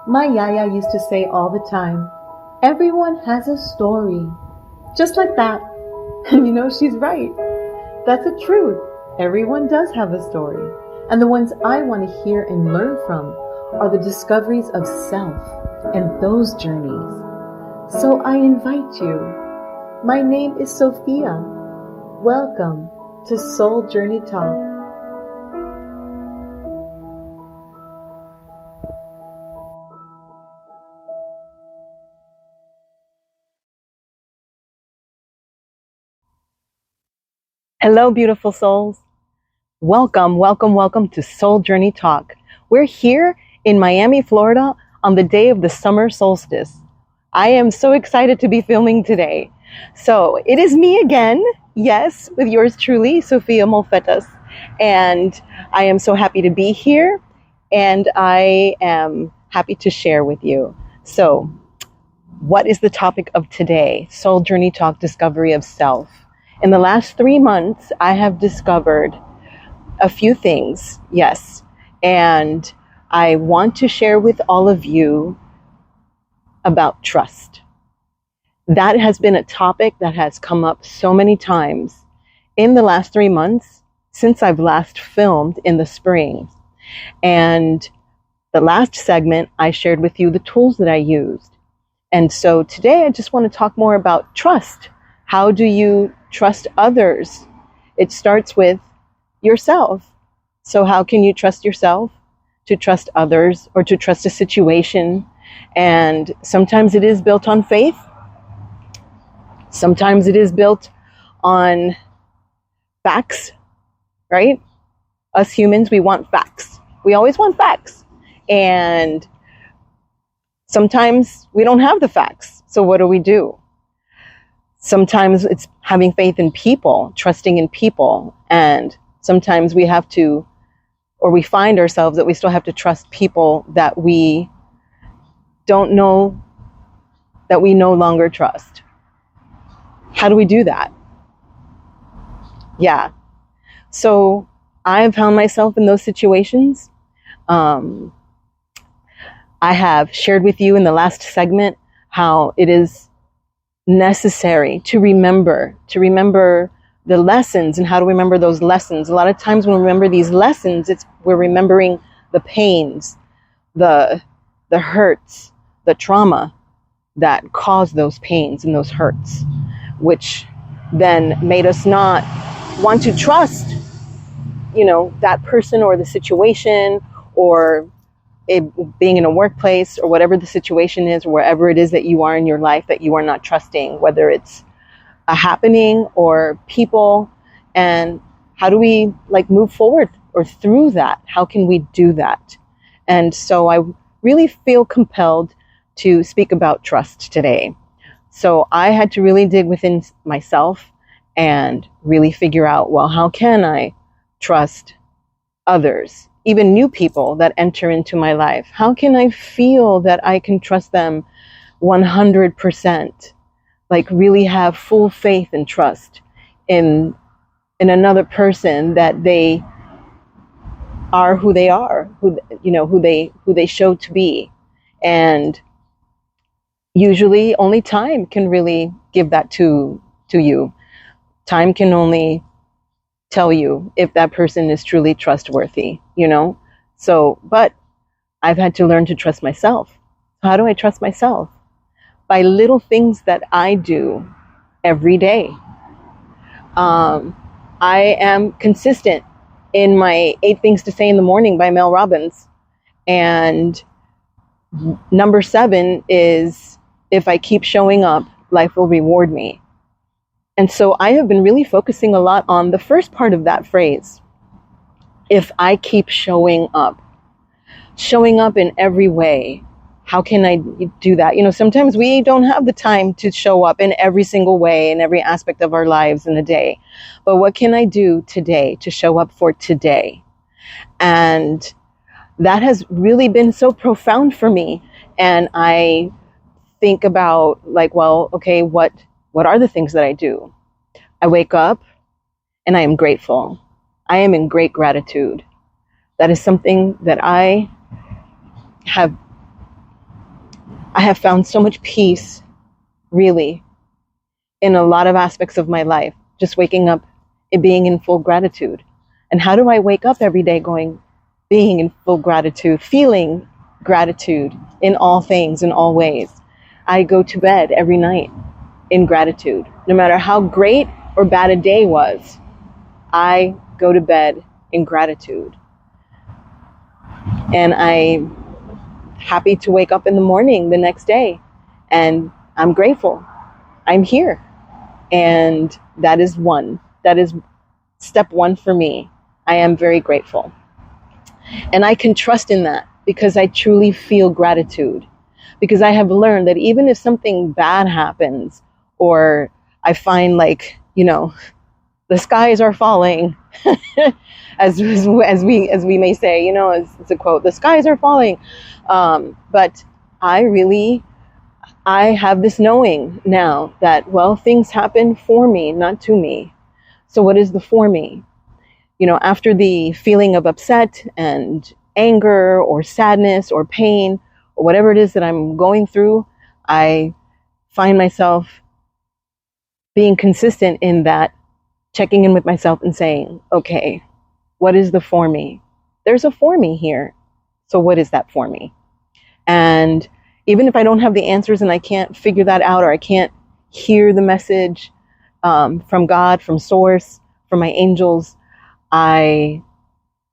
My yaya used to say all the time, everyone has a story. Just like that. And she's right. That's the truth. Everyone does have a story. And the ones I want to hear and learn from are the discoveries of self and those journeys. So I invite you. My name is Sophia. Welcome to Soul Journey Talk. Hello, beautiful souls. Welcome to Soul Journey Talk. We're here in Miami, Florida on the day of the summer solstice. I am so excited to be filming today. So it is me again, yes, with yours truly, Sophia Molfetas. And I am so happy to be here and I am happy to share with you. So what is the topic of today? Soul Journey Talk, Discovery of Self. In the last 3 months, I have discovered a few things, yes, and I want to share with all of you about trust. That has been a topic that has come up so many times in the last 3 months since I've last filmed in the spring. And the last segment, I shared with you the tools that I used. And so today, I just want to talk more about trust. How do you trust others? It starts with yourself. So how can you trust yourself to trust others or to trust a situation? And sometimes it is built on faith. Sometimes it is built on facts, right? Us humans, we want facts. We always want facts. And sometimes we don't have the facts. So what do? Sometimes it's having faith in people, trusting in people. And sometimes we have to, or we find ourselves that we still have to trust people that we don't know, that we no longer trust. How do we do that? Yeah. So I've found myself in those situations. I have shared with you in the last segment how it is necessary to remember the lessons and how to remember those lessons. A lot of times when we remember these lessons, we're remembering the pains, the hurts, the trauma that caused those pains and those hurts, which then made us not want to trust, that person or the situation, or being in a workplace or whatever the situation is, or wherever it is that you are in your life that you are not trusting, whether it's a happening or people. And how do we move forward or through that? How can we do that? And so I really feel compelled to speak about trust today. So I had to really dig within myself and really figure out, well, how can I trust others? Even new people that enter into my life. How can I feel that I can trust them 100%? Really have full faith and trust in another person, that they are who they are, who they show to be. And usually only time can really give that to you. Time can only tell you if that person is truly trustworthy, So, but I've had to learn to trust myself. How do I trust myself? By little things that I do every day. I am consistent in my 8 Things to Say in the Morning by Mel Robbins. And number 7 is, if I keep showing up, life will reward me. And so I have been really focusing a lot on the first part of that phrase. If I keep showing up in every way, how can I do that? Sometimes we don't have the time to show up in every single way, in every aspect of our lives in a day. But what can I do today to show up for today? And that has really been so profound for me. And I think about okay, what are the things that I do? I wake up and I am grateful. I am in great gratitude. That is something that I have I have found so much peace, really, in a lot of aspects of my life, just waking up and being in full gratitude. And how do I wake up every day being in full gratitude, feeling gratitude in all things, in all ways? I go to bed every night in gratitude. No matter how great or bad a day was, I go to bed in gratitude. And I'm happy to wake up in the morning the next day, and I'm grateful. I'm here. And that is step one for me. I am very grateful. And I can trust in that because I truly feel gratitude. Because I have learned that even if something bad happens, or I find the skies are falling, as we may say, as it's a quote, the skies are falling. But I have this knowing now that, well, things happen for me, not to me. So what is the for me? After the feeling of upset and anger or sadness or pain or whatever it is that I'm going through, I find myself being consistent in that, checking in with myself and saying, okay, what is the for me? There's a for me here. So what is that for me? And even if I don't have the answers and I can't figure that out, or I can't hear the message from God, from Source, from my angels, I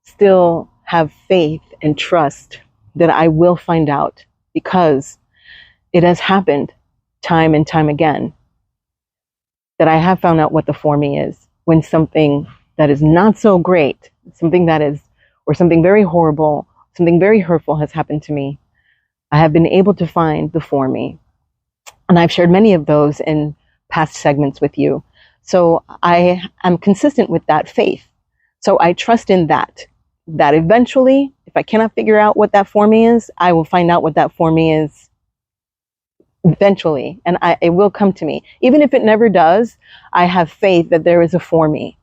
still have faith and trust that I will find out, because it has happened time and time again that I have found out what the for me is when something that is not so great, or something very horrible, something very hurtful has happened to me. I have been able to find the for me. And I've shared many of those in past segments with you. So I am consistent with that faith. So I trust in that eventually, if I cannot figure out what that for me is, I will find out what that for me is eventually. And it will come to me. Even if it never does, I have faith that there is a for me.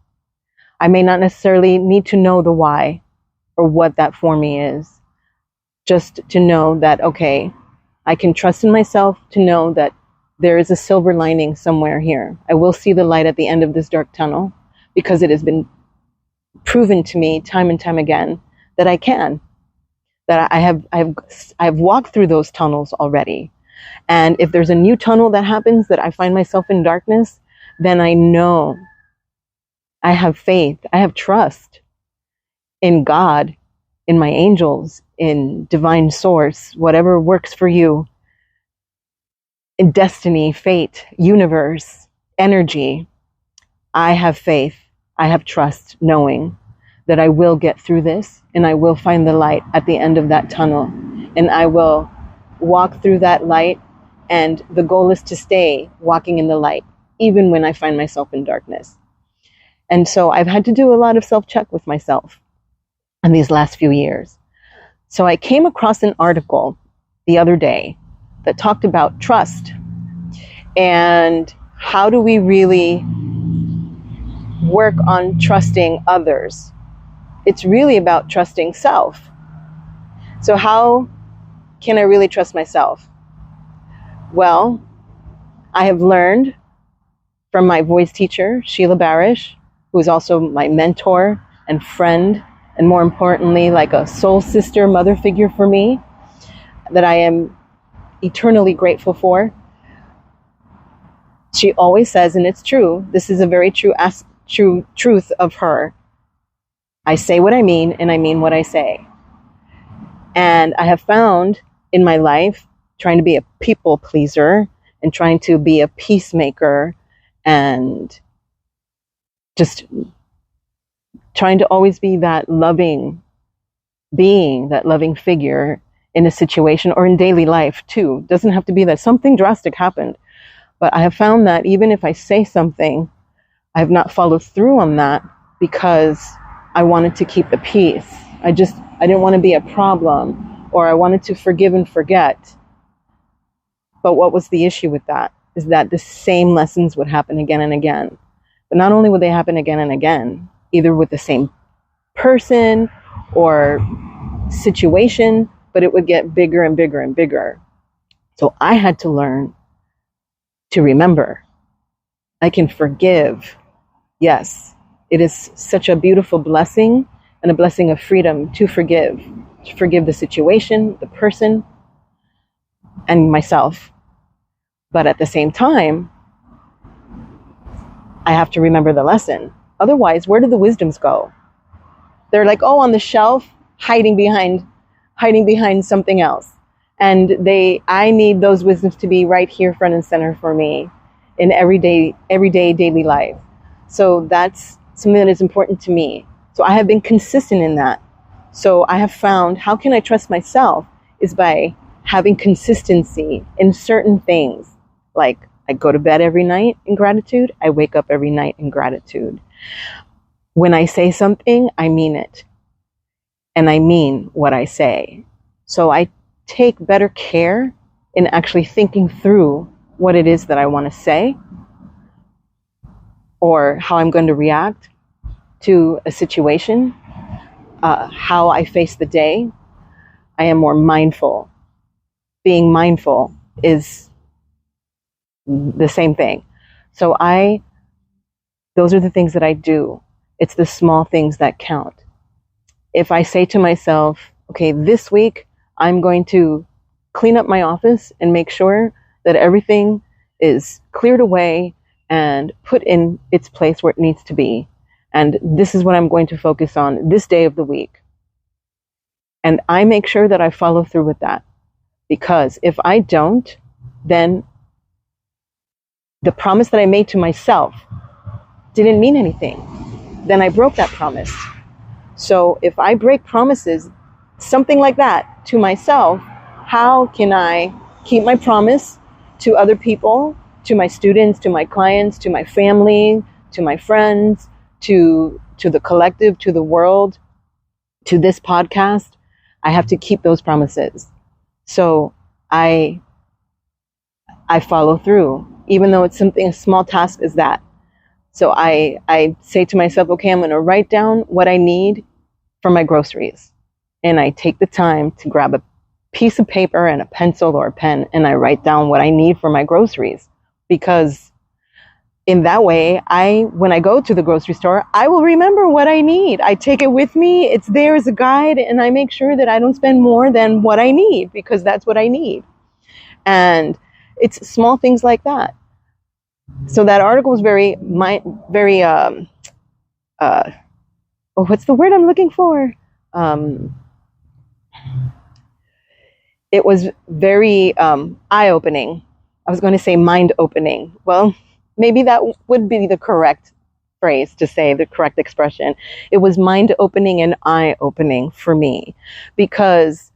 I may not necessarily need to know the why or what that for me is. Just to know that, okay, I can trust in myself to know that there is a silver lining somewhere here. I will see the light at the end of this dark tunnel, because it has been proven to me time and time again that I can. That I've walked through those tunnels already. And if there's a new tunnel that happens that I find myself in darkness, then I know I have faith, I have trust in God, in my angels, in divine source, whatever works for you, in destiny, fate, universe, energy. I have faith, I have trust, knowing that I will get through this, and I will find the light at the end of that tunnel, and I will walk through that light. And the goal is to stay walking in the light, even when I find myself in darkness. And so I've had to do a lot of self-check with myself in these last few years. So I came across an article the other day that talked about trust and how do we really work on trusting others. It's really about trusting self. So how can I really trust myself? Well, I have learned from my voice teacher, Sheila Barish, who is also my mentor and friend, and more importantly, like a soul sister, mother figure for me, that I am eternally grateful for. She always says, and it's true, this is a very true truth of her, I say what I mean, and I mean what I say. And I have found in my life, trying to be a people pleaser and trying to be a peacemaker and just trying to always be that loving being, that loving figure in a situation or in daily life too. Doesn't have to be that something drastic happened. But I have found that even if I say something, I have not followed through on that because I wanted to keep the peace. I didn't want to be a problem, or I wanted to forgive and forget. But what was the issue with that? Is that the same lessons would happen again and again. But not only would they happen again and again, either with the same person or situation, but it would get bigger and bigger and bigger. So I had to learn to remember. I can forgive. Yes, it is such a beautiful blessing and a blessing of freedom to forgive the situation, the person, and myself. But at the same time, I have to remember the lesson. Otherwise, where do the wisdoms go? They're like, oh, on the shelf, hiding behind something else. And I need those wisdoms to be right here, front and center for me in everyday daily life. So that's something that is important to me. So I have been consistent in that. So I have found, how can I trust myself is by having consistency in certain things. Like, I go to bed every night in gratitude. I wake up every night in gratitude. When I say something, I mean it. And I mean what I say. So I take better care in actually thinking through what it is that I want to say or how I'm going to react to a situation, how I face the day. I am more mindful. Being mindful is the same thing. So those are the things that I do. It's the small things that count. If I say to myself, okay, this week I'm going to clean up my office and make sure that everything is cleared away and put in its place where it needs to be. And this is what I'm going to focus on this day of the week. And I make sure that I follow through with that. Because if I don't, then the promise that I made to myself didn't mean anything. Then I broke that promise. So if I break promises, something like that, to myself, how can I keep my promise to other people, to my students, to my clients, to my family, to my friends, to the collective, to the world, to this podcast? I have to keep those promises. So I follow through, even though it's something, a small task as that. So I say to myself, okay, I'm going to write down what I need for my groceries. And I take the time to grab a piece of paper and a pencil or a pen, and I write down what I need for my groceries. Because in that way, when I go to the grocery store, I will remember what I need. I take it with me. It's there as a guide, and I make sure that I don't spend more than what I need, because that's what I need. And it's small things like that. So that article was very, what's the word I'm looking for? It was very eye-opening. I was going to say mind-opening. Well, maybe that would be the correct phrase to say, the correct expression. It was mind-opening and eye-opening for me, because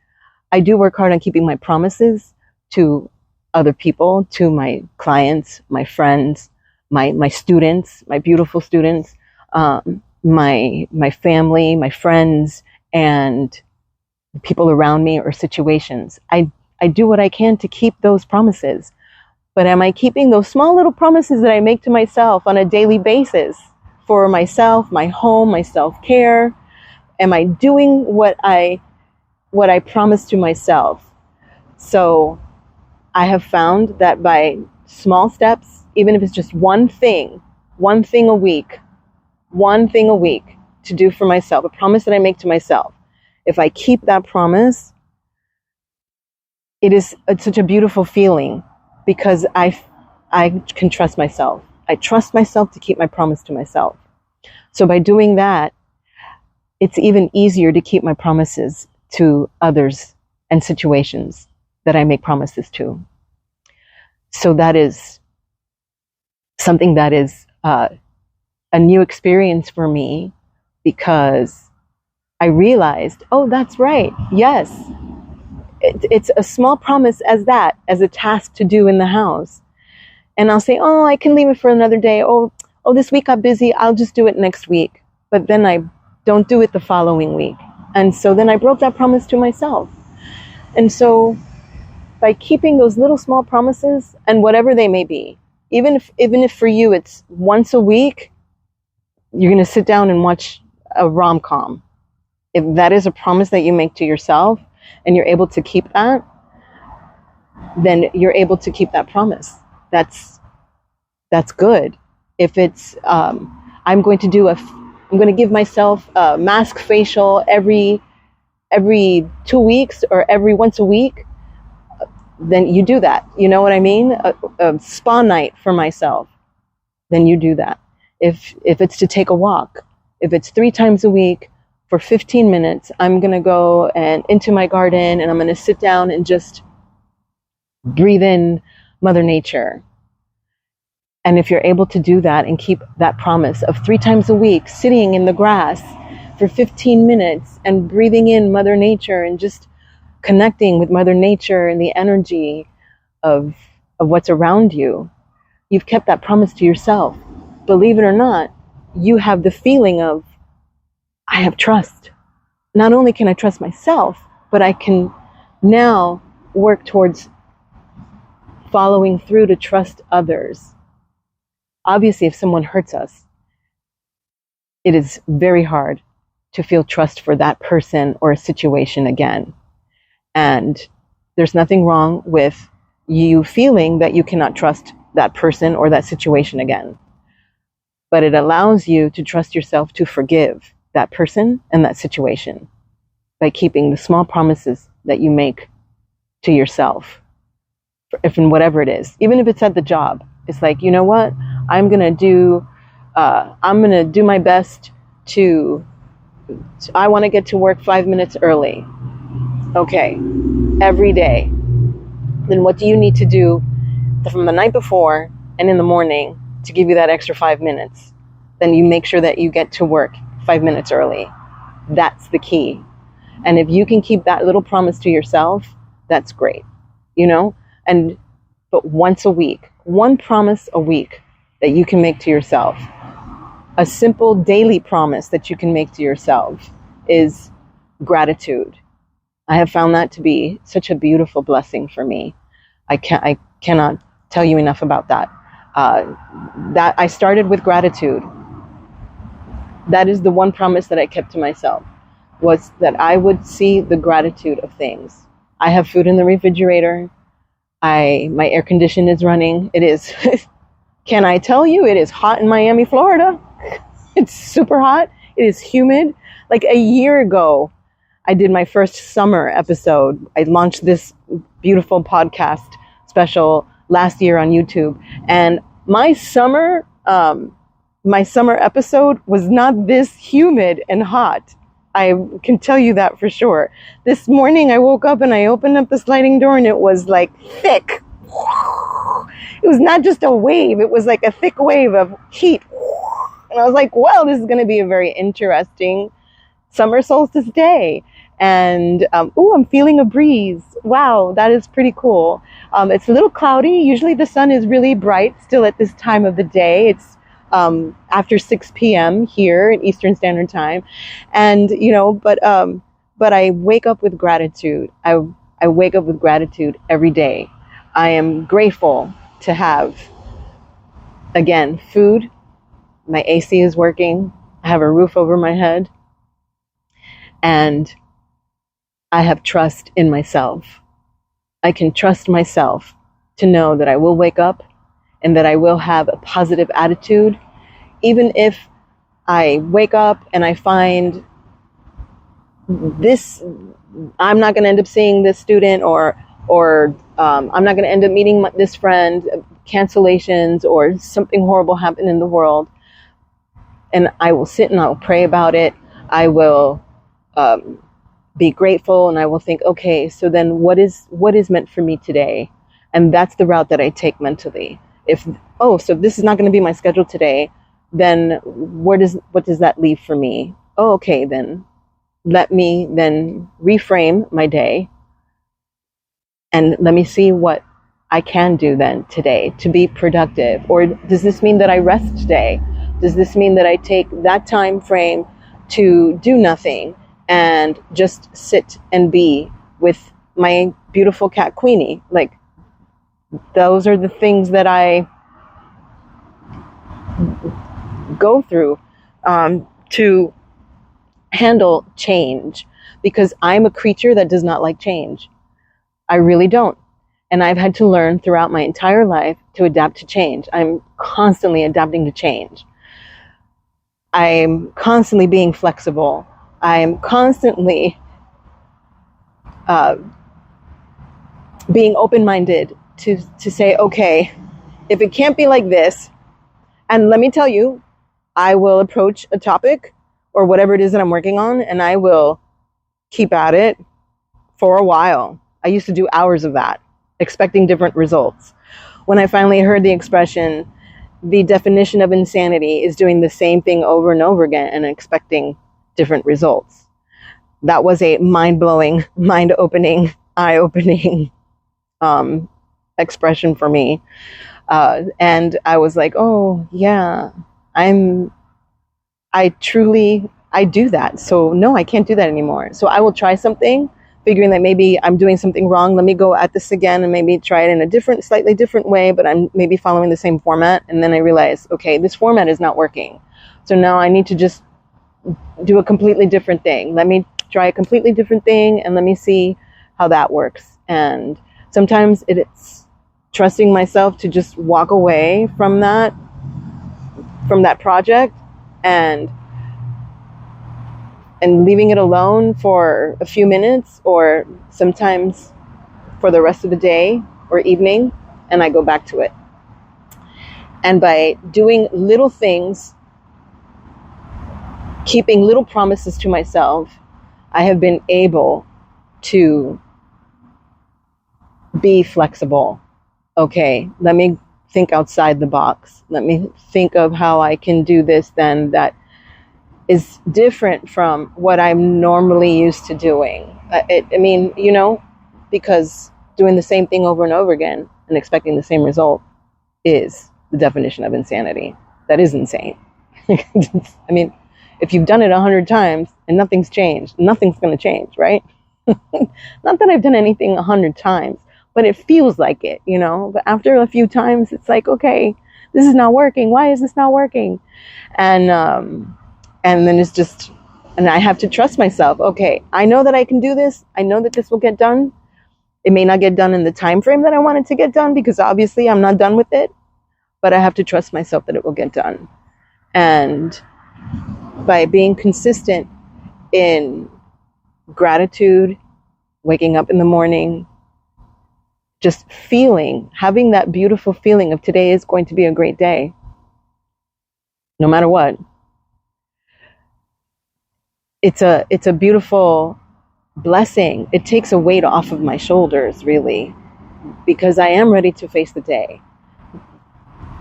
I do work hard on keeping my promises to other people, to my clients, my friends, my students, my beautiful students, my family, my friends, and people around me or situations. I do what I can to keep those promises. But am I keeping those small little promises that I make to myself on a daily basis for myself, my home, my self-care? Am I doing what I promise to myself? So I have found that by small steps, even if it's just one thing a week to do for myself, a promise that I make to myself, if I keep that promise, it's such a beautiful feeling, because I can trust myself. I trust myself to keep my promise to myself. So by doing that, it's even easier to keep my promises to others and situations that I make promises to. So that is something that is a new experience for me, because I realized, oh, that's right. Yes. It's a small promise as a task to do in the house. And I'll say, oh, I can leave it for another day. Oh, this week I'm busy. I'll just do it next week. But then I don't do it the following week. And so then I broke that promise to myself. And so by keeping those little small promises, and whatever they may be, even if for you it's once a week, you're going to sit down and watch a rom-com. If that is a promise that you make to yourself and you're able to keep that, then you're able to keep that promise. That's good. If it's I'm going to give myself a mask facial every 2 weeks or every once a week, then you do that. You know what I mean? A spa night for myself, then you do that. If it's to take a walk, if it's 3 times a week for 15 minutes, I'm going to go into my garden and I'm going to sit down and just breathe in Mother Nature. And if you're able to do that and keep that promise of 3 times a week, sitting in the grass for 15 minutes and breathing in Mother Nature and just connecting with Mother Nature and the energy of what's around you, you've kept that promise to yourself. Believe it or not, you have the feeling of, I have trust. Not only can I trust myself, but I can now work towards following through to trust others. Obviously, if someone hurts us, it is very hard to feel trust for that person or a situation again. And there's nothing wrong with you feeling that you cannot trust that person or that situation again. But it allows you to trust yourself to forgive that person and that situation by keeping the small promises that you make to yourself, if in whatever it is, even if it's at the job. It's like, you know what? I'm gonna do my best I want to get to work 5 minutes early. Okay, every day. Then what do you need to do from the night before and in the morning to give you that extra 5 minutes? Then you make sure that you get to work 5 minutes early. That's the key. And if you can keep that little promise to yourself, that's great, you know? But once a week, one promise a week that you can make to yourself, a simple daily promise that you can make to yourself is gratitude. I have found that to be such a beautiful blessing for me. I cannot tell you enough about that. That I started with gratitude. That is the one promise that I kept to myself, was that I would see the gratitude of things. I have food in the refrigerator. My air condition is running. It is, can I tell you, it is hot in Miami, Florida. It's super hot. It is humid. Like a year ago, I did my first summer episode. I launched this beautiful podcast special last year on YouTube. And my summer episode was not this humid and hot. I can tell you that for sure. This morning I woke up and I opened up the sliding door and it was like thick. It was not just a wave. It was like a thick wave of heat. And I was like, well, this is going to be a very interesting summer solstice day. And, I'm feeling a breeze. Wow, that is pretty cool. It's a little cloudy. Usually the sun is really bright still at this time of the day. It's after 6 p.m. here in Eastern Standard Time. And, but I wake up with gratitude. I wake up with gratitude every day. I am grateful to have, again, food. My AC is working. I have a roof over my head. And I have trust in myself. I can trust myself to know that I will wake up and that I will have a positive attitude, even if I wake up and I find this, I'm not going to end up seeing this student, or I'm not going to end up meeting this friend, cancellations or something horrible happen in the world. And I will sit and I will pray about it. I will be grateful, and I will think, okay, so then what is meant for me today? And that's the route that I take mentally. So if this is not going to be my schedule today, then what does that leave for me? Oh, okay, then let me then reframe my day and let me see what I can do then today to be productive. Or does this mean that I rest today? Does this mean that I take that time frame to do nothing and just sit and be with my beautiful cat Queenie? Like, those are the things that I go through to handle change, because I'm a creature that does not like change. I really don't. And I've had to learn throughout my entire life to adapt to change. I'm constantly adapting to change. I'm constantly being flexible. I'm constantly being open-minded to say, okay, if it can't be like this, and let me tell you, I will approach a topic or whatever it is that I'm working on, and I will keep at it for a while. I used to do hours of that, expecting different results. When I finally heard the expression, the definition of insanity is doing the same thing over and over again and expecting different results. That was a mind-blowing, mind-opening, eye-opening expression for me. And I was like, oh, yeah, I do that. So no, I can't do that anymore. So I will try something, figuring that maybe I'm doing something wrong. Let me go at this again and maybe try it in a slightly different way, but I'm maybe following the same format. And then I realize, okay, this format is not working. So now I need to just do a completely different thing. Let me try a completely different thing and let me see how that works. And sometimes it's trusting myself to just walk away from that project and leaving it alone for a few minutes, or sometimes for the rest of the day or evening, and I go back to it. And by doing little things, keeping little promises to myself, I have been able to be flexible. Okay, let me think outside the box. Let me think of how I can do this then that is different from what I'm normally used to doing. Because doing the same thing over and over again and expecting the same result is the definition of insanity. That is insane. I mean, if you've done it 100 times and nothing's changed, nothing's going to change, right? Not that I've done anything 100 times, but it feels like it, But after a few times, it's like, okay, this is not working. Why is this not working? And then it's just, and I have to trust myself. Okay, I know that I can do this. I know that this will get done. It may not get done in the time frame that I want it to get done, because obviously I'm not done with it, but I have to trust myself that it will get done. And by being consistent in gratitude, waking up in the morning, just having that beautiful feeling of today is going to be a great day, no matter what. It's a beautiful blessing. It takes a weight off of my shoulders, really, because I am ready to face the day.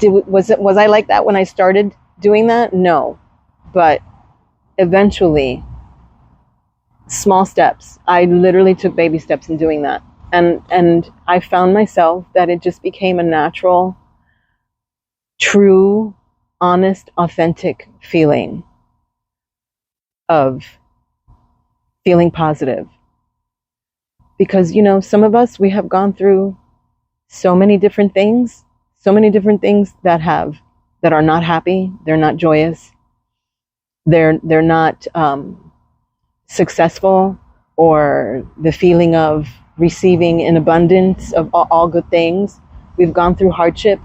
Was I like that when I started doing that? No, but eventually, small steps. I literally took baby steps in doing that, and I found myself that it just became a natural, true, honest, authentic feeling of feeling positive. Because, some of us, we have gone through so many different things that are not happy. They're not joyous. They're not successful, or the feeling of receiving in abundance of all good things. We've gone through hardship.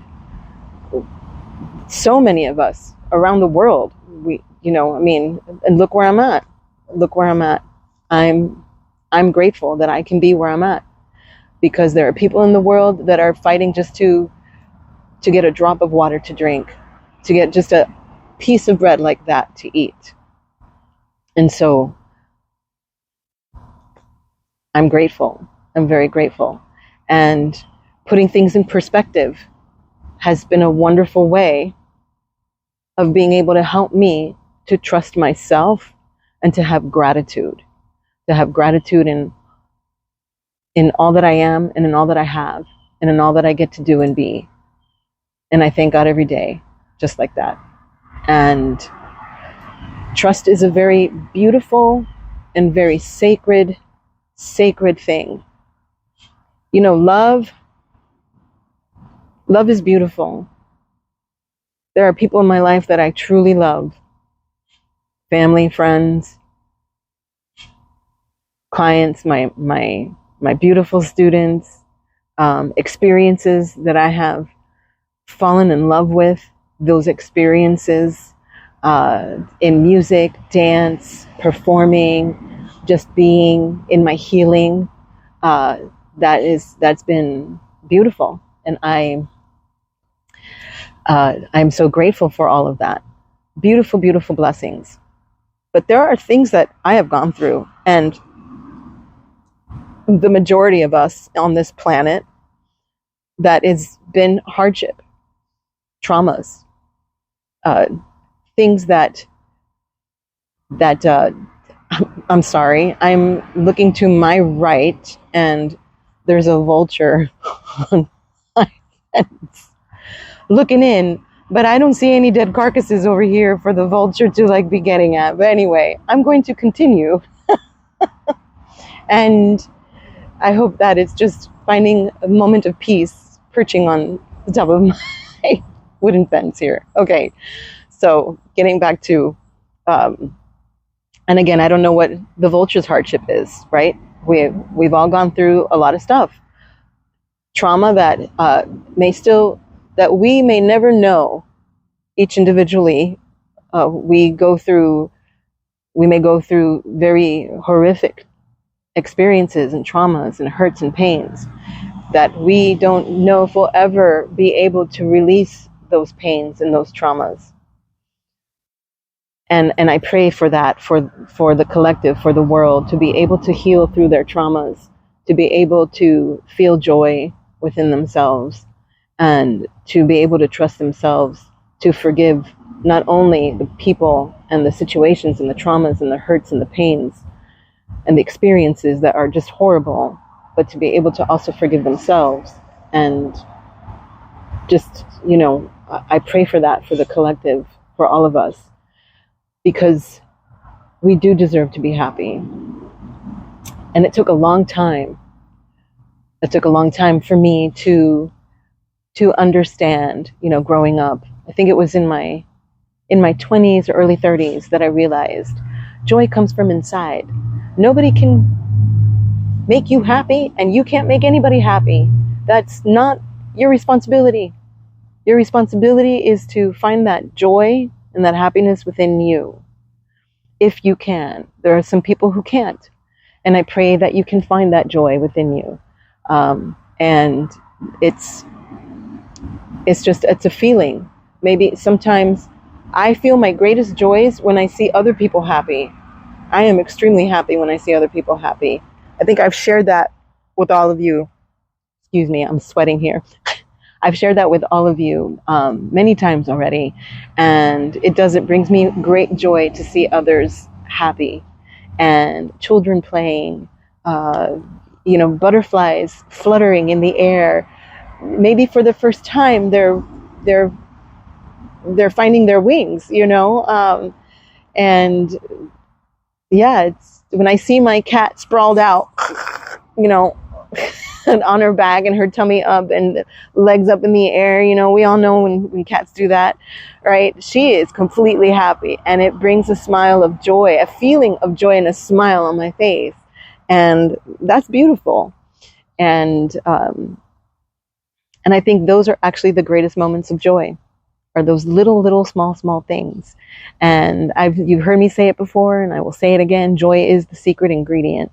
So many of us around the world, and look where I'm at. I'm grateful that I can be where I'm at, because there are people in the world that are fighting just to get a drop of water to drink, to get just a piece of bread like that to eat. And so I'm grateful. I'm very grateful. And putting things in perspective has been a wonderful way of being able to help me to trust myself and to have gratitude in all that I am, and in all that I have, and in all that I get to do and be. And I thank God every day, just like that. And trust is a very beautiful and very sacred thing. Love is beautiful. There are people in my life that I truly love. Family, friends, clients, my beautiful students, experiences that I have fallen in love with, those experiences in music, dance, performing, just being in my healing. That's been beautiful, and I'm so grateful for all of that. Beautiful, beautiful blessings. But there are things that I have gone through, and the majority of us on this planet, that has been hardship, traumas, things that I'm sorry, I'm looking to my right, and there's a vulture on my fence looking in, but I don't see any dead carcasses over here for the vulture to be getting at. But anyway, I'm going to continue. And I hope that it's just finding a moment of peace perching on the top of my wooden fence here. Okay, so getting back to, and again, I don't know what the vulture's hardship is, right? We've all gone through a lot of stuff. Trauma that that we may never know each individually. We may go through very horrific experiences and traumas and hurts and pains that we don't know if we'll ever be able to release those pains and those traumas. And I pray for that, for the collective, for the world, to be able to heal through their traumas, to be able to feel joy within themselves, and to be able to trust themselves to forgive not only the people and the situations and the traumas and the hurts and the pains and the experiences that are just horrible, but to be able to also forgive themselves. And just, I pray for that, for the collective, for all of us, because we do deserve to be happy. And it took a long time. It took a long time for me to understand, growing up. I think it was in my 20s or early 30s that I realized joy comes from inside. Nobody can make you happy, and you can't make anybody happy. That's not your responsibility. Your responsibility is to find that joy and that happiness within you, if you can. There are some people who can't, and I pray that you can find that joy within you. And it's a feeling. Maybe sometimes I feel my greatest joys when I see other people happy. I am extremely happy when I see other people happy. I think I've shared that with all of you. Excuse me, I'm sweating here. I've shared that with all of you many times already. And it brings me great joy to see others happy, and children playing, butterflies fluttering in the air. Maybe for the first time, they're finding their wings, and yeah, it's when I see my cat sprawled out, on her back and her tummy up and legs up in the air, we all know when cats do that, right? She is completely happy, and it brings a smile of joy, a feeling of joy and a smile on my face. And that's beautiful. And I think those are actually the greatest moments of joy, are those little, small things. And you've heard me say it before, and I will say it again. Joy is the secret ingredient.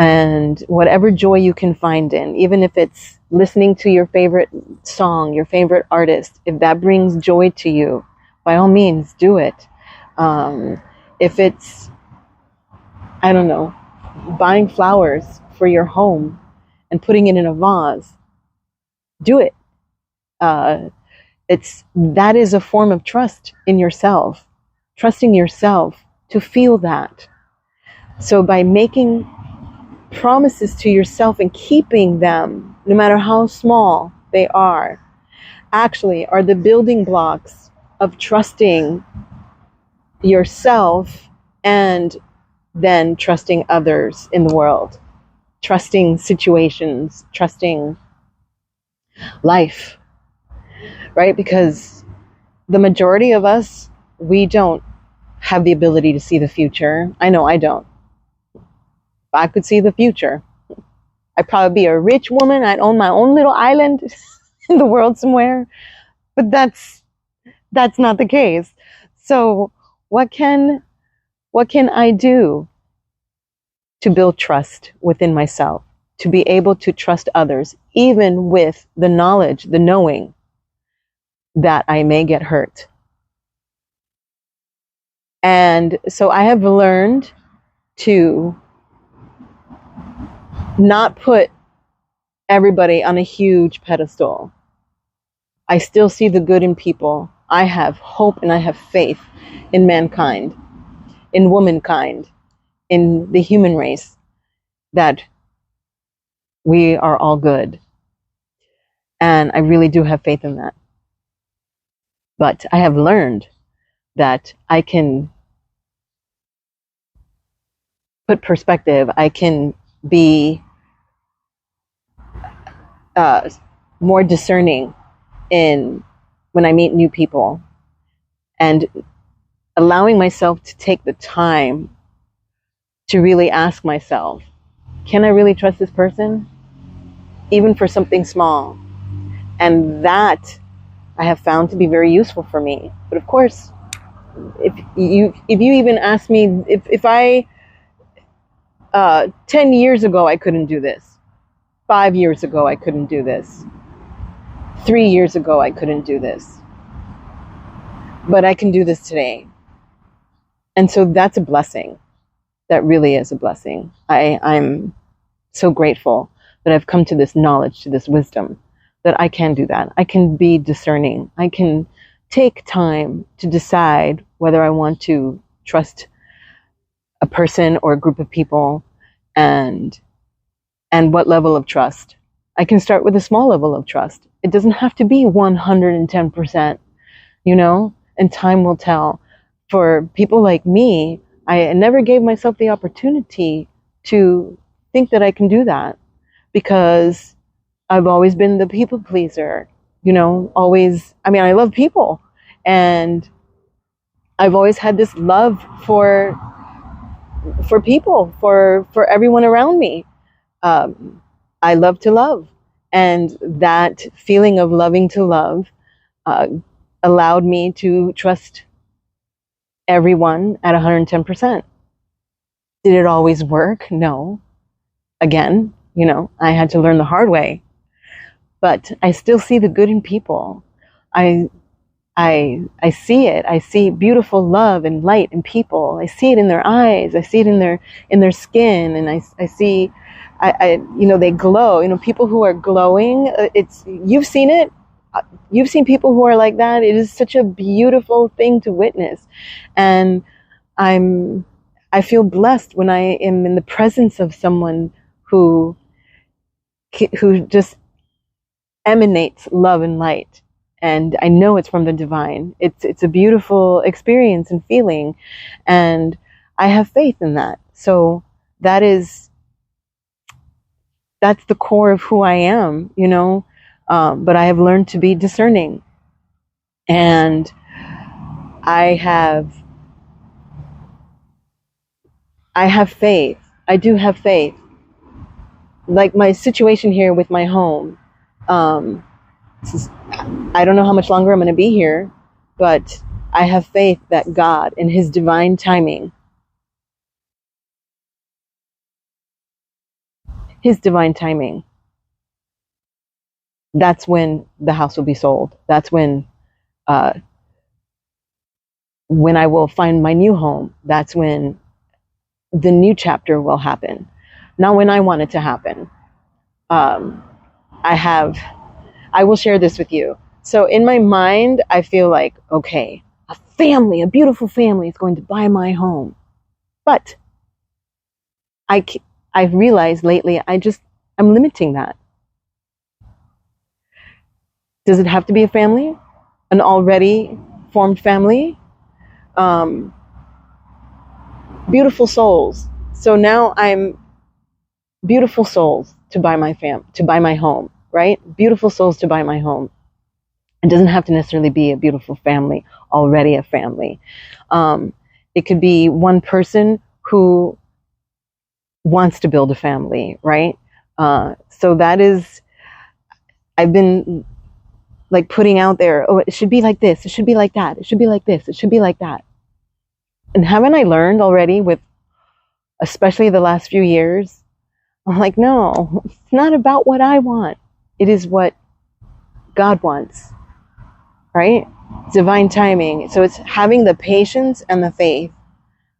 And whatever joy you can find in, even if it's listening to your favorite song, your favorite artist, if that brings joy to you, by all means, do it. If it's, I don't know, buying flowers for your home and putting it in a vase, do it. That is a form of trust in yourself, trusting yourself to feel that. So by making promises to yourself and keeping them, no matter how small they are, actually are the building blocks of trusting yourself, and then trusting others in the world, trusting situations, trusting life, right? Because the majority of us, we don't have the ability to see the future. I know I don't. If I could see the future, I'd probably be a rich woman. I'd own my own little island in the world somewhere. But that's not the case. So what can I do to build trust within myself, to be able to trust others, even with the knowledge, the knowing that I may get hurt? And so I have learned to not put everybody on a huge pedestal. I still see the good in people. I have hope and I have faith in mankind, in womankind, in the human race, that we are all good. And I really do have faith in that. But I have learned that I can put perspective. I can be more discerning in when I meet new people, and allowing myself to take the time to really ask myself, can I really trust this person? Even for something small. And that I have found to be very useful for me. But of course, if you even ask me if I 10 years ago I couldn't do this, 5 years ago I couldn't do this, 3 years ago I couldn't do this, but I can do this today. And so that's a blessing. That really is a blessing. I'm so grateful that I've come to this knowledge, to this wisdom, that I can do that. I can be discerning. I can take time to decide whether I want to trust a person or a group of people, and what level of trust. I can start with a small level of trust. It doesn't have to be 110%, and time will tell. For people like me, I never gave myself the opportunity to think that I can do that, because I've always been the people pleaser, always. I mean, I love people, and I've always had this love for people, for everyone around me. I love to love, and that feeling of loving to love allowed me to trust everyone at 110%. Did it always work? No. Again, I had to learn the hard way. But I still see the good in people. I see it. I see beautiful love and light in people. I see it in their eyes. I see it in their skin, and I see, they glow. People who are glowing. You've seen it. You've seen people who are like that. It is such a beautiful thing to witness, and I feel blessed when I am in the presence of someone who just emanates love and light. And I know it's from the divine. It's a beautiful experience and feeling, and I have faith in that. So that's the core of who I am, but I have learned to be discerning, and I have faith. I do have faith. Like my situation here with my home, I don't know how much longer I'm going to be here, but I have faith that God, in His divine timing, that's when the house will be sold. That's when I will find my new home. That's when the new chapter will happen. Not when I want it to happen. I will share this with you. So in my mind, I feel like, okay, a beautiful family is going to buy my home. But I've realized lately, I'm limiting that. Does it have to be a family? An already formed family? Beautiful souls. So now I'm beautiful souls to buy my home, right? Beautiful souls to buy my home. It doesn't have to necessarily be a beautiful family, already a family. It could be one person who wants to build a family, right? So that is, I've been like putting out there, oh, it should be like this, it should be like that, it should be like this, it should be like that. And haven't I learned already with, especially the last few years, I'm like, no, it's not about what I want. It is what God wants, right? Divine timing. So it's having the patience and the faith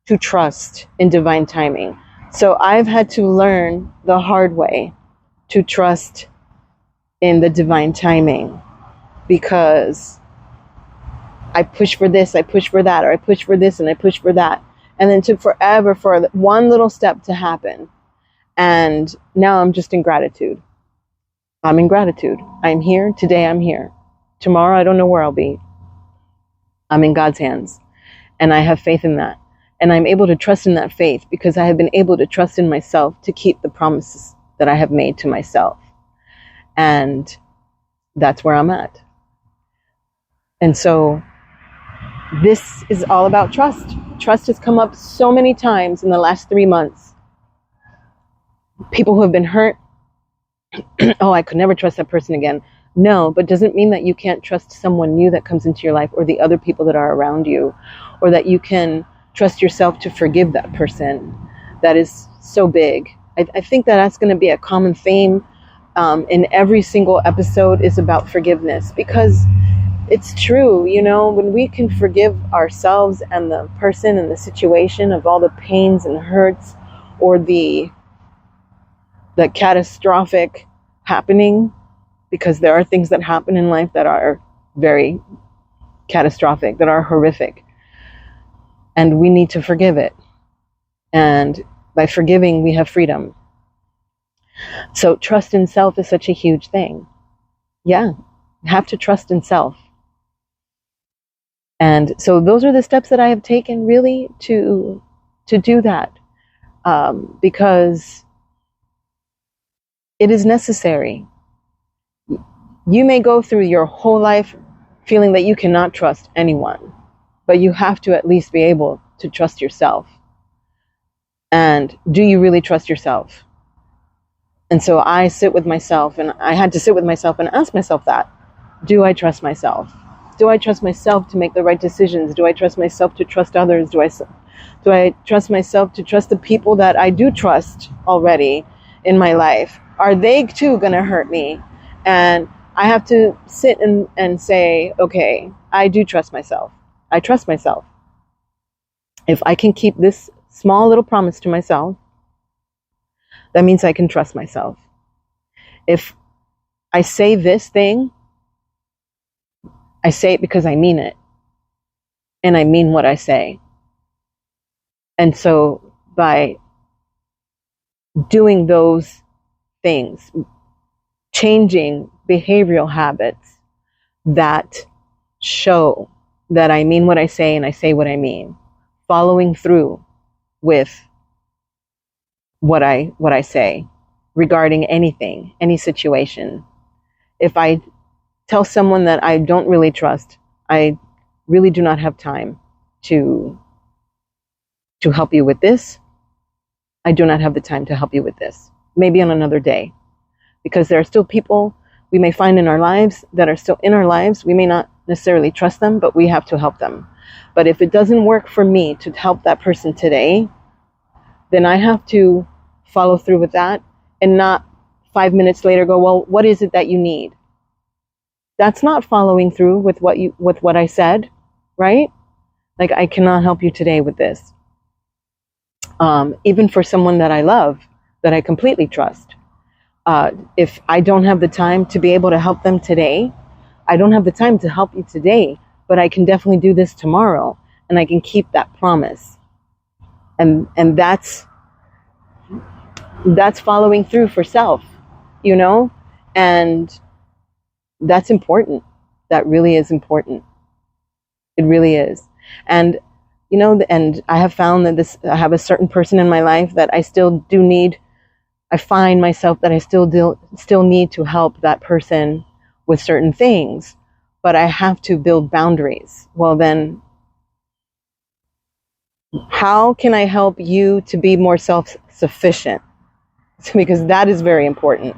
to trust in divine timing. So I've had to learn the hard way to trust in the divine timing, because I push for this, I push for that, or I push for this and I push for that. And then it took forever for one little step to happen. And now I'm just in gratitude. I'm in gratitude. I'm here. Today I'm here. Tomorrow I don't know where I'll be. I'm in God's hands. And I have faith in that. And I'm able to trust in that faith because I have been able to trust in myself to keep the promises that I have made to myself. And that's where I'm at. And so this is all about trust. Trust has come up so many times in the last 3 months. People who have been hurt. Oh, I could never trust that person again. No, but doesn't mean that you can't trust someone new that comes into your life, or the other people that are around you, or that you can trust yourself to forgive that person. That is so big. I think that that's going to be a common theme in every single episode, is about forgiveness, because it's true, you know, when we can forgive ourselves and the person and the situation of all the pains and hurts, or the catastrophic happening, because there are things that happen in life that are very catastrophic, that are horrific, and we need to forgive it. And by forgiving, we have freedom. So trust in self is such a huge thing. Yeah, you have to trust in self. And so those are the steps that I have taken, really, to do that, because it is necessary. You may go through your whole life feeling that you cannot trust anyone, but you have to at least be able to trust yourself. And do you really trust yourself? And so I sit with myself, and I had to sit with myself and ask myself that. Do I trust myself? Do I trust myself to make the right decisions? Do I trust myself to trust others? Do I trust myself to trust the people that I do trust already in my life? Are they too going to hurt me? And I have to sit and say, okay, I do trust myself. I trust myself. If I can keep this small little promise to myself, that means I can trust myself. If I say this thing, I say it because I mean it. And I mean what I say. And so by doing those things, changing behavioral habits that show that I mean what I say and I say what I mean, following through with what I say regarding anything, any situation. If I tell someone that I don't really trust, I really do not have time to help you with this. I do not have the time to help you with this. Maybe on another day. Because there are still people we may find in our lives that are still in our lives. We may not necessarily trust them, but we have to help them. But if it doesn't work for me to help that person today, then I have to follow through with that, and not 5 minutes later go, well, what is it that you need? That's not following through with what I said, right? Like, I cannot help you today with this. Even for someone that I love, that I completely trust. If I don't have the time to be able to help them today, I don't have the time to help you today, but I can definitely do this tomorrow, and I can keep that promise. And that's following through for self, you know? And that's important. That really is important. It really is. And, you know, and I have found that I have a certain person in my life that I still do need. I find myself that I still need to help that person with certain things, but I have to build boundaries. Well, then, how can I help you to be more self-sufficient? because that is very important.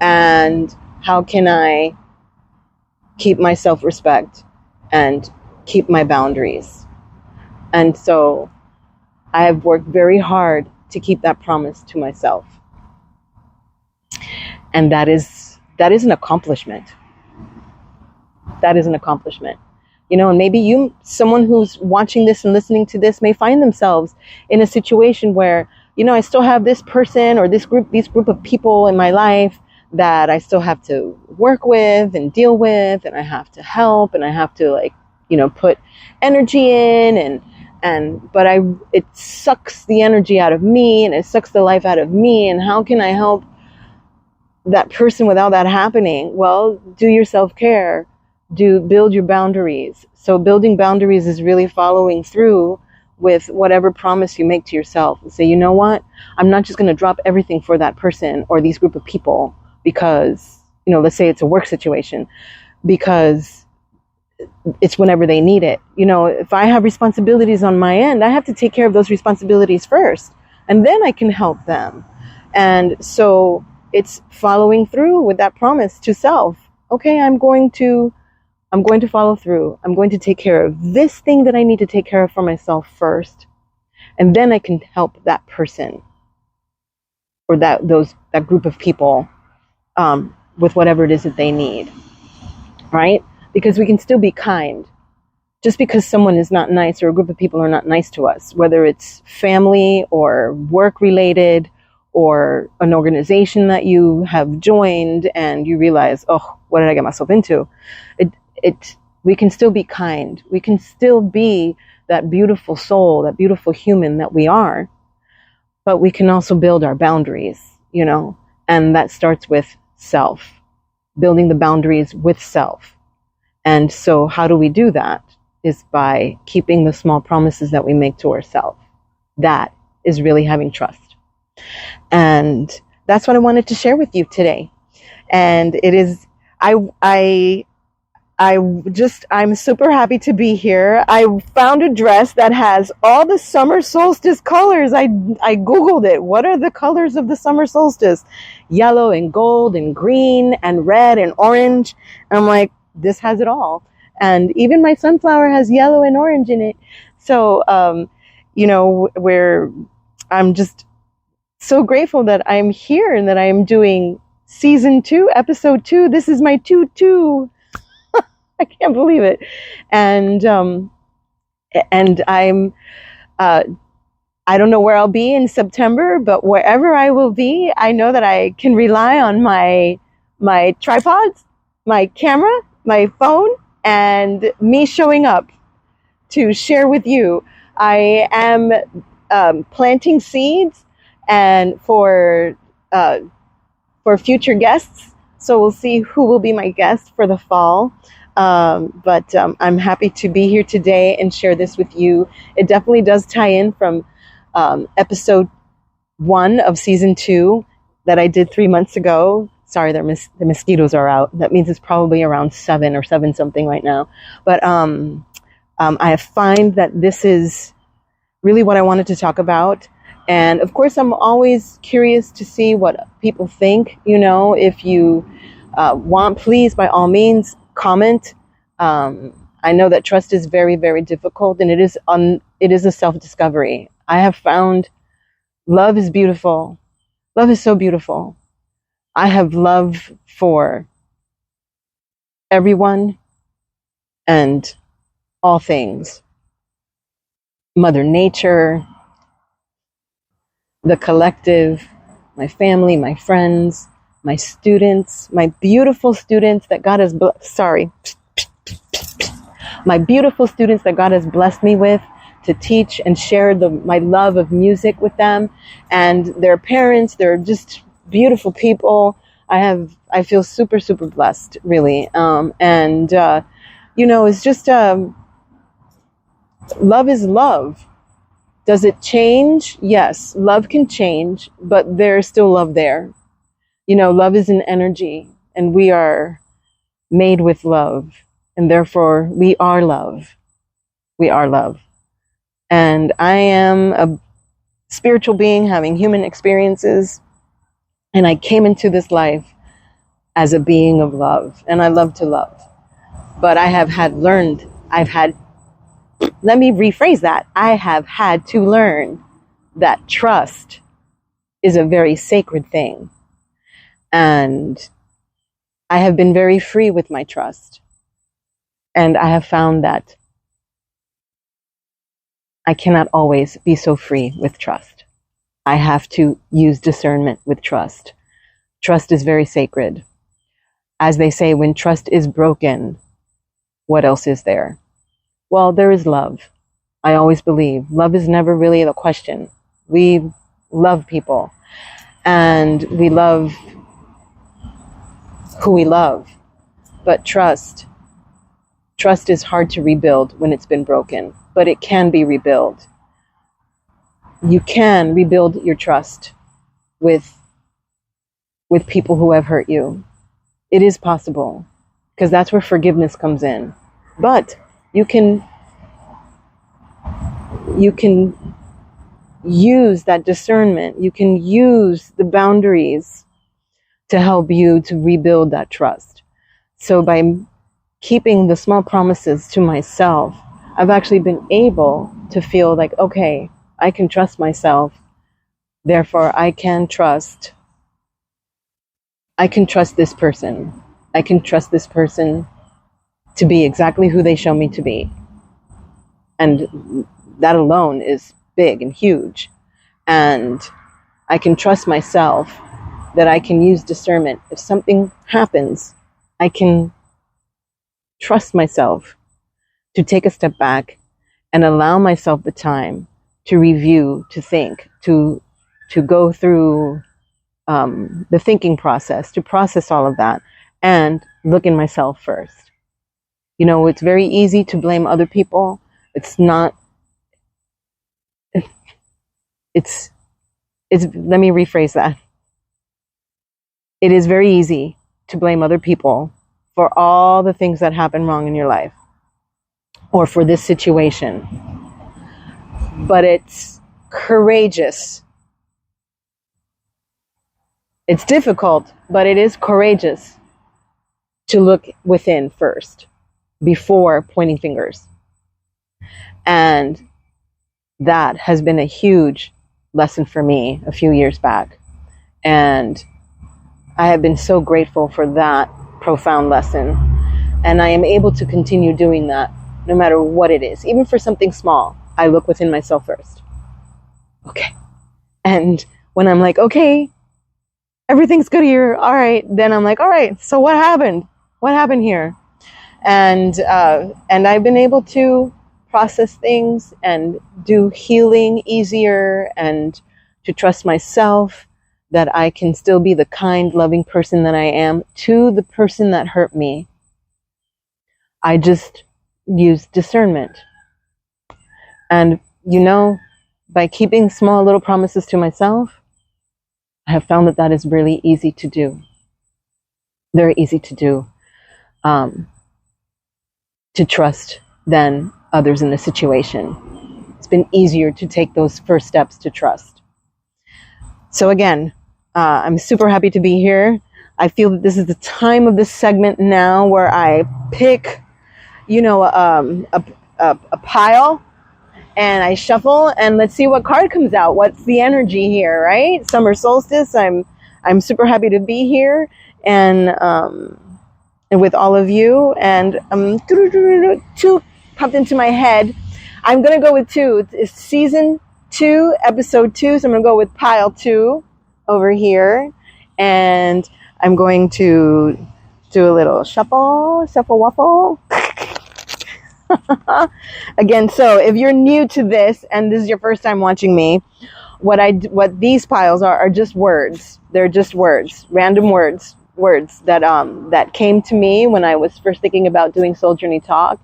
And how can I keep my self-respect and keep my boundaries? And so I have worked very hard to keep that promise to myself. And that is an accomplishment. That is an accomplishment. You know, and maybe someone who's watching this and listening to this may find themselves in a situation where, you know, I still have this person or these group of people in my life that I still have to work with and deal with, and I have to help, and I have to, like, you know, put energy in, but it sucks the energy out of me, and it sucks the life out of me. And how can I help that person without that happening? Well, do your self-care, build your boundaries. So building boundaries is really following through with whatever promise you make to yourself and say, you know what, I'm not just going to drop everything for that person or these group of people because, you know, let's say it's a work situation, because it's whenever they need it. You know, if I have responsibilities on my end, I have to take care of those responsibilities first, and then I can help them. And so it's following through with that promise to self. Okay, I'm going to follow through. I'm going to take care of this thing that I need to take care of for myself first, and then I can help that person or that group of people with whatever it is that they need, right? Because we can still be kind. Just because someone is not nice or a group of people are not nice to us, whether it's family or work related or an organization that you have joined and you realize, oh, what did I get myself into? We can still be kind. We can still be that beautiful soul, that beautiful human that we are, but we can also build our boundaries, you know, and that starts with self, building the boundaries with self. And so how do we do that? Is by keeping the small promises that we make to ourselves. That is really having trust. And that's what I wanted to share with you today. And it is, I'm super happy to be here. I found a dress that has all the summer solstice colors. I Googled it. What are the colors of the summer solstice? Yellow and gold and green and red and orange. And I'm like, this has it all. And even my sunflower has yellow and orange in it. So, you know, I'm just so grateful that I'm here and that I'm doing season 2, episode 2. This is my 2. I can't believe it. And I'm, I don't know where I'll be in September, but wherever I will be, I know that I can rely on my tripods, my camera, my phone, and me showing up to share with you. I am planting seeds and for future guests. So we'll see who will be my guest for the fall. But I'm happy to be here today and share this with you. It definitely does tie in from episode 1 of season 2 that I did 3 months ago. Sorry, the mosquitoes are out. That means it's probably around 7 or 7 something right now. But I find that this is really what I wanted to talk about. And of course, I'm always curious to see what people think. You know, if you want, please, by all means, comment. I know that trust is very, very difficult, and it is a self-discovery. I have found love is beautiful. Love is so beautiful. I have love for everyone and all things. Mother Nature, the collective, my family, my friends, my students, my beautiful students that God has my beautiful students that God has blessed me with to teach and share my love of music with them, and their parents. They're just beautiful people. I feel super, super blessed, really. You know, it's just, love is love. Does it change? Yes, love can change, but there's still love there. You know, love is an energy, and we are made with love, and therefore we are love. We are love. And I am a spiritual being having human experiences, And I came into this life as a being of love, and I love to love. But I have let me rephrase that. I have had to learn that trust is a very sacred thing. And I have been very free with my trust. And I have found that I cannot always be so free with trust. I have to use discernment with trust. Trust is very sacred. As they say, when trust is broken, what else is there? Well, there is love. I always believe love is never really the question. We love people, and we love who we love. But trust is hard to rebuild when it's been broken, but it can be rebuilt. You can rebuild your trust with people who have hurt you. It is possible, because that's where forgiveness comes in. But you can use that discernment. You can use the boundaries to help you to rebuild that trust. So by keeping the small promises to myself, I've actually been able to feel like, okay, I can trust myself. Therefore, I can trust this person. I can trust this person to be exactly who they show me to be. And that alone is big and huge. And I can trust myself that I can use discernment. If something happens, I can trust myself to take a step back and allow myself the time to review, to think, to go through the thinking process, to process all of that, and look in myself first. You know, it's very easy to blame other people. It's not, it's, let me rephrase that. It is very easy to blame other people for all the things that happen wrong in your life, or for this situation. But it's courageous. It's difficult, but it is courageous to look within first before pointing fingers. And that has been a huge lesson for me a few years back. And I have been so grateful for that profound lesson. And I am able to continue doing that no matter what it is. Even for something small, I look within myself first. Okay. And when I'm like, okay, everything's good here. All right. Then I'm like, all right, so what happened? What happened here? And I've been able to process things and do healing easier, and to trust myself that I can still be the kind, loving person that I am to the person that hurt me. I just use discernment. And, you know, by keeping small little promises to myself, I have found that is really easy to do. Very easy to do. To trust than others in a situation. It's been easier to take those first steps to trust. So again, I'm super happy to be here. I feel that this is the time of this segment now where I pick, a pile, and I shuffle, and let's see what card comes out. What's the energy here, right? Summer solstice. I'm super happy to be here, and with all of you. And two popped into my head. I'm gonna go with two. It's season 2, episode 2. So I'm gonna go with pile 2 over here, and I'm going to do a little shuffle waffle. Again, so if you're new to this and this is your first time watching me, what these piles are just words. They're just words, random words that came to me when I was first thinking about doing Soul Journey Talk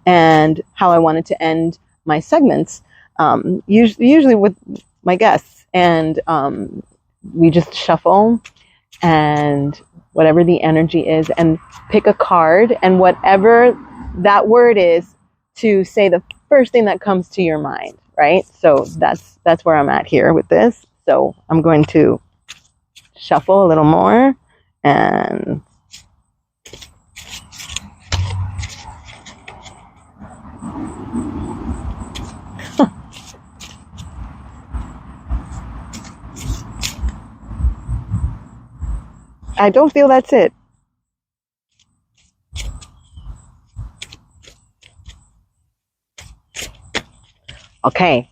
and how I wanted to end my segments, usually with my guests. And we just shuffle, and whatever the energy is, and pick a card, and whatever that word is, to say the first thing that comes to your mind, right? So that's where I'm at here with this. So I'm going to shuffle a little more. And I don't feel that's it. Okay.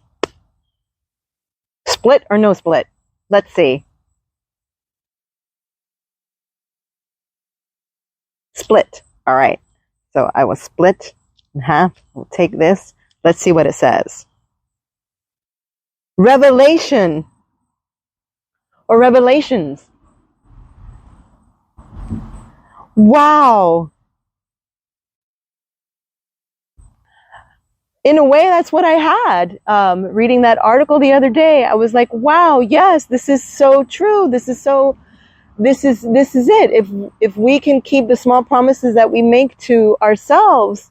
Split or no split? Let's see. Split. All right. So I will split in half. We'll take this. Let's see what it says. Revelation or revelations. Wow. In a way, that's what I had. Reading that article the other day, I was like, wow, yes, this is so true. This is it. If we can keep the small promises that we make to ourselves,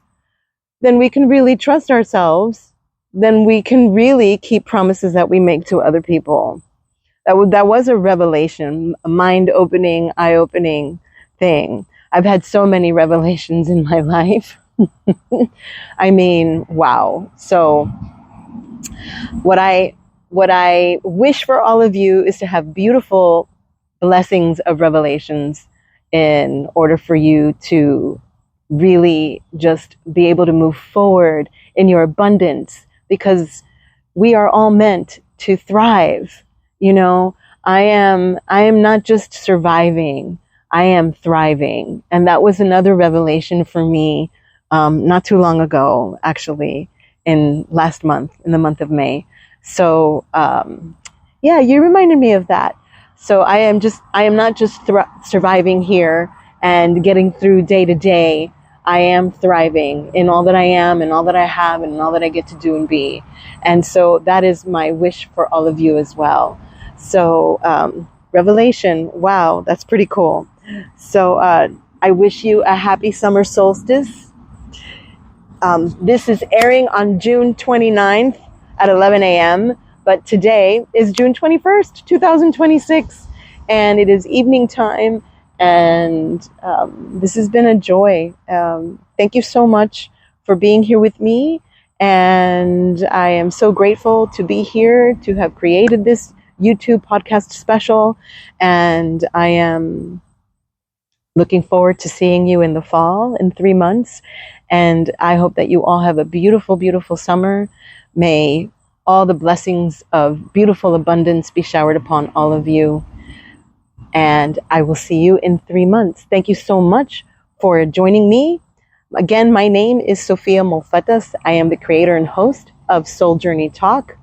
then we can really trust ourselves. Then we can really keep promises that we make to other people. That was a revelation, a mind-opening, eye-opening thing. I've had so many revelations in my life. I mean, wow. So what I wish for all of you is to have beautiful blessings of revelations in order for you to really just be able to move forward in your abundance, because we are all meant to thrive. You know, I am not just surviving, I am thriving. And that was another revelation for me, not too long ago, actually, in the month of May. So, yeah, you reminded me of that. So I am not just surviving here and getting through day to day. I am thriving in all that I am and all that I have and all that I get to do and be. And so that is my wish for all of you as well. So, revelation, wow, that's pretty cool. So, I wish you a happy summer solstice. This is airing on June 29th at 11 a.m., but today is June 21st, 2026, and it is evening time, and this has been a joy. Thank you so much for being here with me, and I am so grateful to be here, to have created this YouTube podcast special, and I am looking forward to seeing you in the fall in 3 months. And I hope that you all have a beautiful, beautiful summer. May all the blessings of beautiful abundance be showered upon all of you. And I will see you in 3 months. Thank you so much for joining me. Again, my name is Sophia Molfetas. I am the creator and host of Soul Journey Talk.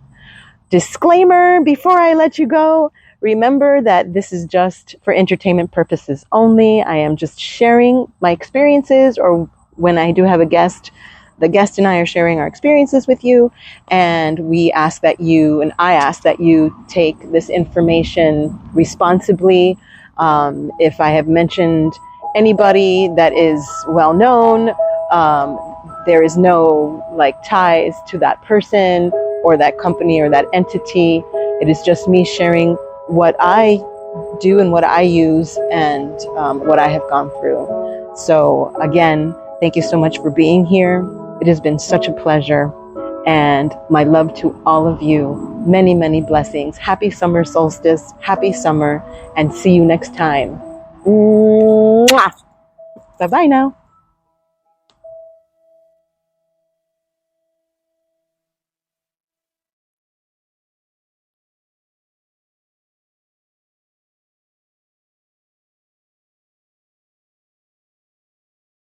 Disclaimer before I let you go. Remember that this is just for entertainment purposes only. I am just sharing my experiences, or when I do have a guest, the guest and I are sharing our experiences with you. And I ask that you take this information responsibly. If I have mentioned anybody that is well known, there is no ties to that person or that company or that entity. It is just me sharing what I do and what I use and what I have gone through. So again, thank you so much for being here. It has been such a pleasure, and my love to all of you. Many, many blessings. Happy summer solstice. Happy summer, and see you next time. Mwah! Bye-bye now.